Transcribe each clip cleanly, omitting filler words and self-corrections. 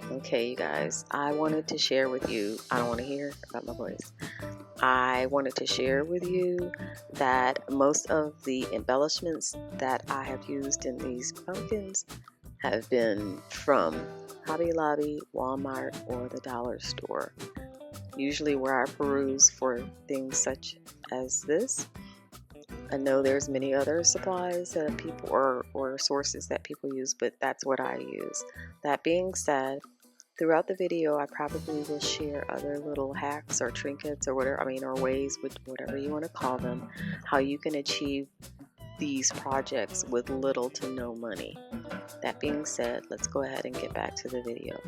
Okay, you guys, I wanted to share with you, I don't want to hear about my voice. I wanted to share with you that most of the embellishments that I have used in these pumpkins have been from Hobby Lobby, Walmart, or the dollar store. Usually where I peruse for things such as this. I know there's many other supplies that people or sources that people use, but that's what I use. That being said, throughout the video, I probably will share other little hacks or trinkets or whatever, or ways, with whatever you want to call them, how you can achieve these projects with little to no money. That being said, let's go ahead and get back to the video.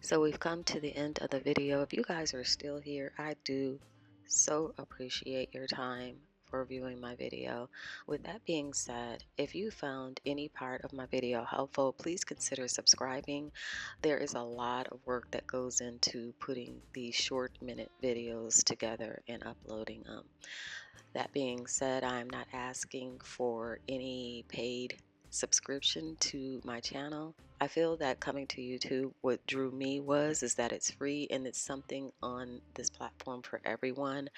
So we've come to the end of the video. If you guys are still here, I do so appreciate your time for viewing my video. With that being said, if you found any part of my video helpful, please consider subscribing. There is a lot of work that goes into putting these short minute videos together and uploading them. That being said, I'm not asking for any paid subscription to my channel. I feel that coming to YouTube, what drew me is that it's free and it's something on this platform for everyone.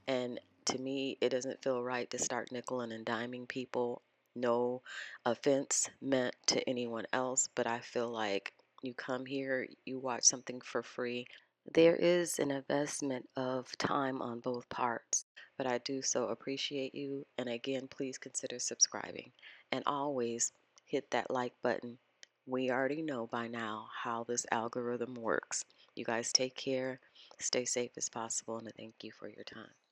And to me, it doesn't feel right to start nickeling and diming people. No offense meant to anyone else, but I feel like you come here, you watch something for free. There is an investment of time on both parts, but I do so appreciate you. And again, please consider subscribing and always hit that like button. We already know by now how this algorithm works. You guys take care, stay safe as possible, and I thank you for your time.